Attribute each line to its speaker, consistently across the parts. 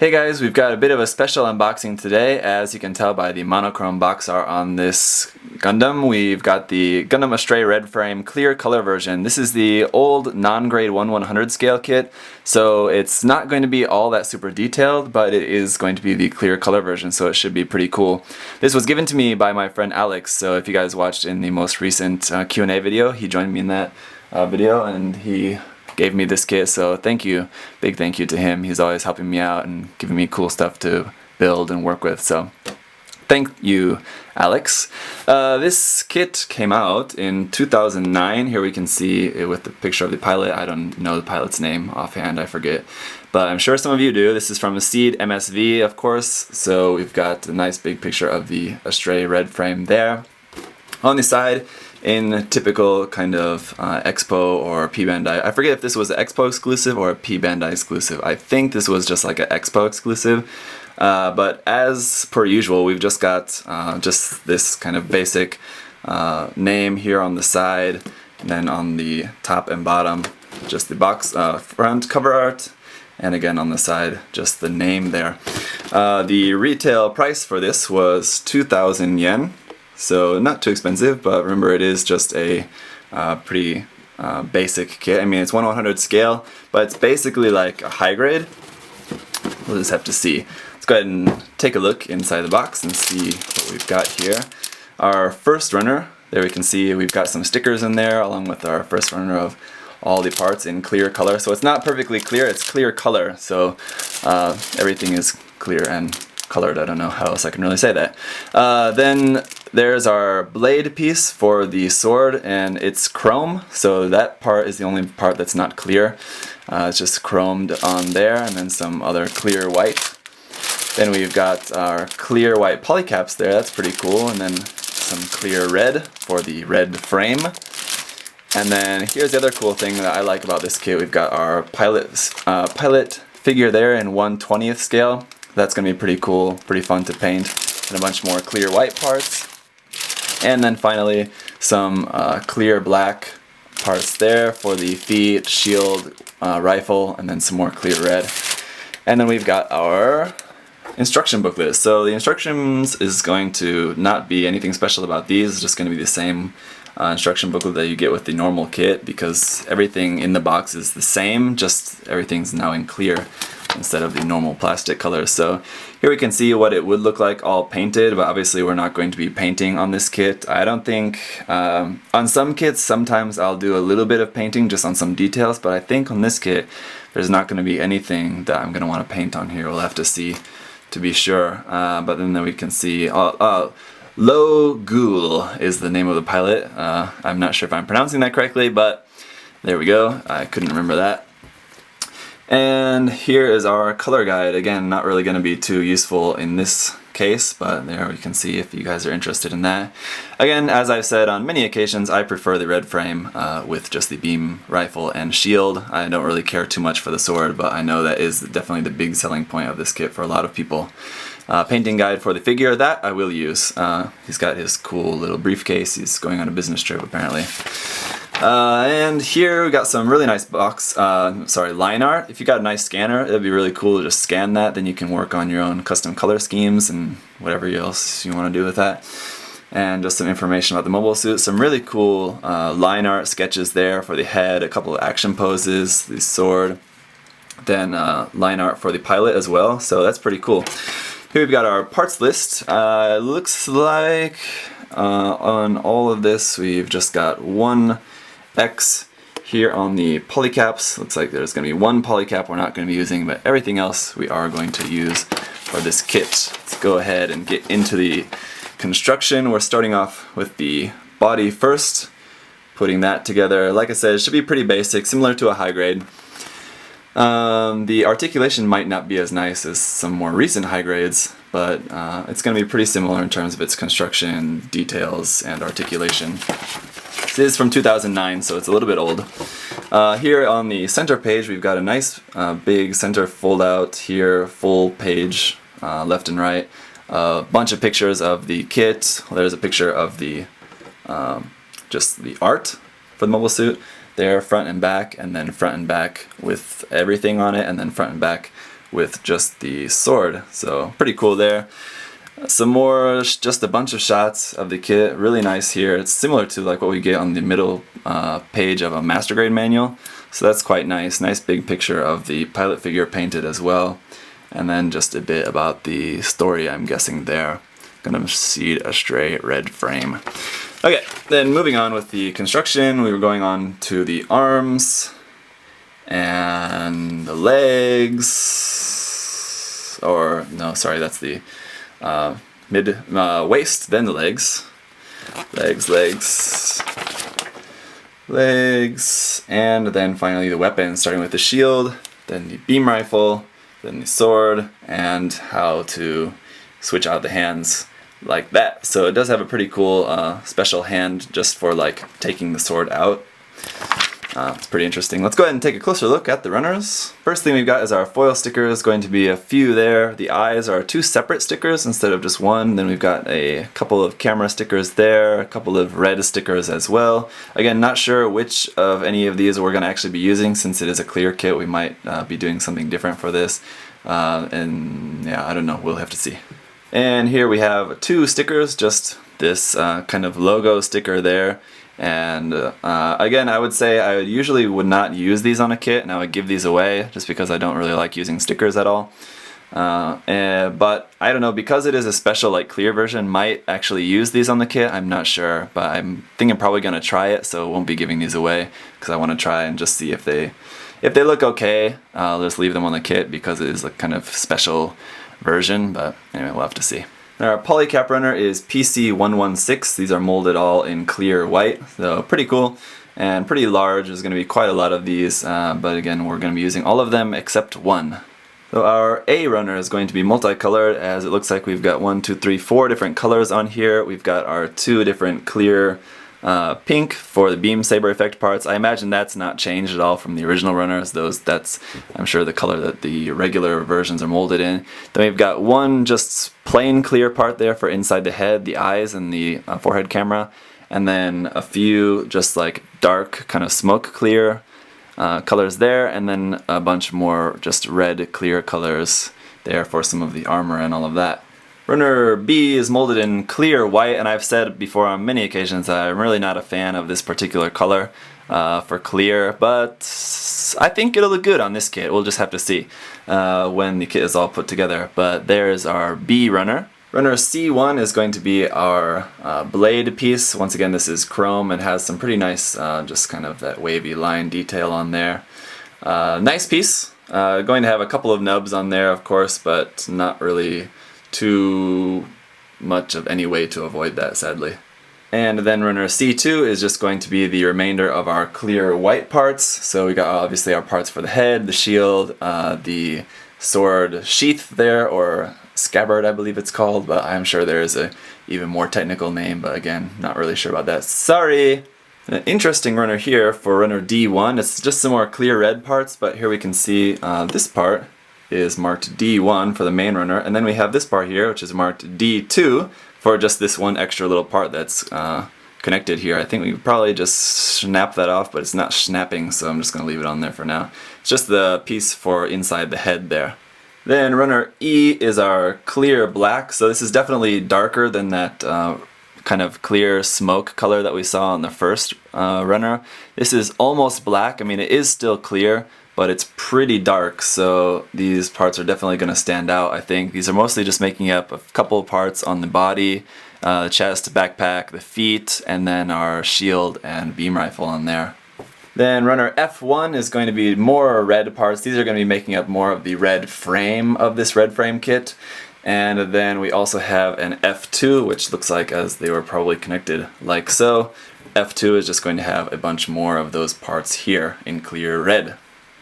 Speaker 1: Hey guys, we've got a bit of a special unboxing today. As you can tell by the monochrome box art on this Gundam, we've got the Gundam Astray red frame clear color version. This is the old non-grade 1/100 scale kit, so it's not going to be all that super detailed, but it is going to be the clear color version, so it should be pretty cool. This was given to me by my friend Alex, so if you guys watched in the most recent Q&A video, he joined me in that video, and he gave me this kit, so thank you, big thank you to him. He's always helping me out and giving me cool stuff to build and work with, so thank you, Alex. This kit came out in 2009. Here we can see it with the picture of the pilot. I don't know the pilot's name offhand, I forget, but I'm sure some of you do. This is from a Seed MSV, of course, so we've got a nice big picture of the Astray red frame there. On the side, in typical kind of Expo or P Bandai, I forget if this was an Expo exclusive or a P Bandai exclusive. I think this was just like an Expo exclusive, but as per usual, we've just got just this kind of basic name here on the side, and then on the top and bottom, just the box front cover art, and again on the side, just the name there. The retail price for this was 2,000 yen. So not too expensive, but remember it is just a pretty basic kit. I mean, it's 1/100 scale, but it's basically like a high grade. We'll just have to see. Let's go ahead and take a look inside the box and see what we've got here. Our first runner, there we can see we've got some stickers in there along with our first runner of all the parts in clear color. So it's not perfectly clear, it's clear color. So everything is clear and colored. I don't know how else I can really say that. Then there's our blade piece for the sword, and it's chrome, so that part is the only part that's not clear. It's just chromed on there, and then some other clear white. Then we've got our clear white polycaps there, that's pretty cool, and then some clear red for the red frame. And then here's the other cool thing that I like about this kit. We've got our pilot figure there in 1/20th scale. That's going to be pretty cool, pretty fun to paint, and a bunch more clear white parts. And then finally some clear black parts there for the feet, shield, rifle, and then some more clear red. And then we've got our instruction booklet. So the instructions is going to not be anything special about these, it's just going to be the same instruction booklet that you get with the normal kit, because everything in the box is the same, just everything's now in clear instead of the normal plastic colors. So here we can see what it would look like all painted, but obviously we're not going to be painting on this kit. I don't think, on some kits sometimes I'll do a little bit of painting just on some details, but I think on this kit there's not going to be anything that I'm going to want to paint on here. We'll have to see to be sure. But then we can see Lo Ghoul is the name of the pilot. I'm not sure if I'm pronouncing that correctly, but there we go. I couldn't remember that. And here is our color guide. Again, not really going to be too useful in this case, but there we can see if you guys are interested in that. Again, as I've said on many occasions, I prefer the red frame with just the beam rifle and shield. I don't really care too much for the sword, but I know that is definitely the big selling point of this kit for a lot of people. Painting guide for the figure, that I will use. He's got his cool little briefcase. He's going on a business trip apparently. And here we got some really nice line art. If you got a nice scanner, it'd be really cool to just scan that, then you can work on your own custom color schemes and whatever else you want to do with that. And just some information about the mobile suit, some really cool line art sketches there for the head, a couple of action poses, the sword, then line art for the pilot as well, so that's pretty cool. Here we've got our parts list. Looks like on all of this we've just got one X here on the polycaps. Looks like there's going to be one polycap we're not going to be using, but everything else we are going to use for this kit. Let's go ahead and get into the construction. We're starting off with the body first, putting that together. Like I said, it should be pretty basic, similar to a high grade. The articulation might not be as nice as some more recent high grades, but it's going to be pretty similar in terms of its construction, details, and articulation. This is from 2009, so it's a little bit old. Here on the center page, we've got a nice big center fold out here, full page, left and right. A bunch of pictures of the kit. There's a picture of the just the art for the mobile suit. There, front and back, and then front and back with everything on it, and then front and back with just the sword. So pretty cool there. Some more, just a bunch of shots of the kit. Really nice here. It's similar to like what we get on the middle page of a master grade manual. So that's quite nice. Nice big picture of the pilot figure painted as well. And then just a bit about the story, I'm guessing there. Gundam Astray red frame. Okay, then moving on with the construction, we were going on to the arms and the legs. Or, no, sorry, that's the mid waist, then the legs. Legs, and then finally the weapons, starting with the shield, then the beam rifle, then the sword, and how to switch out the hands like that. So it does have a pretty cool special hand just for like taking the sword out. It's pretty interesting. Let's go ahead and take a closer look at the runners. First thing we've got is our foil stickers, going to be a few there. The eyes are 2 separate stickers instead of just one. Then we've got a couple of camera stickers there, a couple of red stickers as well. Again, not sure which of any of these we're going to actually be using. Since it is a clear kit, we might be doing something different for this. And yeah, I don't know, we'll have to see. And here we have 2 stickers, just this kind of logo sticker there. And again, I would say I usually would not use these on a kit, and I would give these away just because I don't really like using stickers at all. But I don't know, because it is a special like clear version, might actually use these on the kit. I'm not sure, but I'm thinking probably gonna try it, so I won't be giving these away because I want to try and just see if they look okay. I'll just leave them on the kit because it is a kind of special version. But anyway, we'll have to see. Our polycap runner is PC116. These are molded all in clear white, so pretty cool and pretty large. There's going to be quite a lot of these, but again, we're going to be using all of them except one. So our A runner is going to be multicolored, as it looks like we've got 4 different colors on here. We've got our 2 different clear pink for the beam saber effect parts. I imagine that's not changed at all from the original runners. That's I'm sure the color that the regular versions are molded in. Then we've got 1 just plain clear part there for inside the head, the eyes, and the forehead camera, and then a few just like dark kind of smoke clear colors there, and then a bunch more just red clear colors there for some of the armor and all of that. Runner B is molded in clear white, and I've said before on many occasions that I'm really not a fan of this particular color for clear, but I think it'll look good on this kit. We'll just have to see when the kit is all put together. But there's our B runner. Runner C1 is going to be our blade piece. Once again, this is chrome and has some pretty nice just kind of that wavy line detail on there. Nice piece. Going to have a couple of nubs on there, of course, but not really too much of any way to avoid that, sadly. And then runner C2 is just going to be the remainder of our clear white parts. So we got obviously our parts for the head, the shield, the sword sheath there, or scabbard I believe it's called, but I'm sure there is a even more technical name, but again, not really sure about that. Sorry! An interesting runner here for runner D1. It's just some more clear red parts, but here we can see this part is marked D1 for the main runner, and then we have this part here which is marked D2 for just this one extra little part that's connected here. I think we could probably just snap that off, but it's not snapping, so I'm just going to leave it on there for now. It's just the piece for inside the head there. Then runner E is our clear black, so this is definitely darker than that kind of clear smoke color that we saw on the first runner. This is almost black. I mean, it is still clear, but it's pretty dark, so these parts are definitely going to stand out, I think. These are mostly just making up a couple of parts on the body, the chest, backpack, the feet, and then our shield and beam rifle on there. Then runner F1 is going to be more red parts. These are going to be making up more of the red frame of this red frame kit. And then we also have an F2, which looks like as they were probably connected like so. F2 is just going to have a bunch more of those parts here in clear red.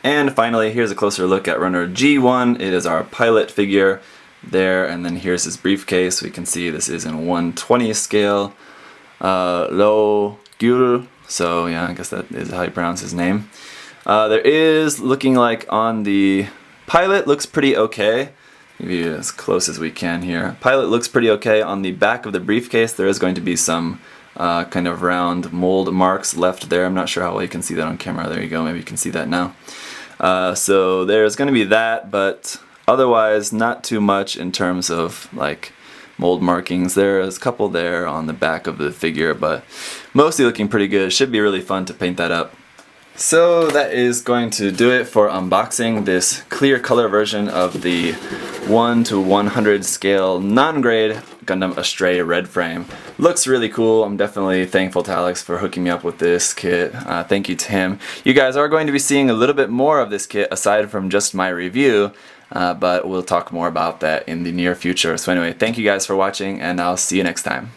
Speaker 1: And finally, here's a closer look at runner G1. It is our pilot figure there, and then here's his briefcase. We can see this is in 1/20 scale. Lo Gyul. So yeah, I guess that is how you pronounce his name. There is looking like on the pilot looks pretty okay. Maybe as close as we can here. Pilot looks pretty okay. On the back of the briefcase, there is going to be some kind of round mold marks left there. I'm not sure how well you can see that on camera. There you go. Maybe you can see that now. So there's going to be that, but Otherwise, not too much in terms of like mold markings. There's a couple there on the back of the figure, but mostly looking pretty good. Should be really fun to paint that up. So that is going to do it for unboxing this clear color version of the 1:100 scale non-grade Gundam Astray red frame. Looks really cool. I'm definitely thankful to Alex for hooking me up with this kit. Thank you to him. You guys are going to be seeing a little bit more of this kit aside from just my review, but we'll talk more about that in the near future. So anyway, thank you guys for watching, and I'll see you next time.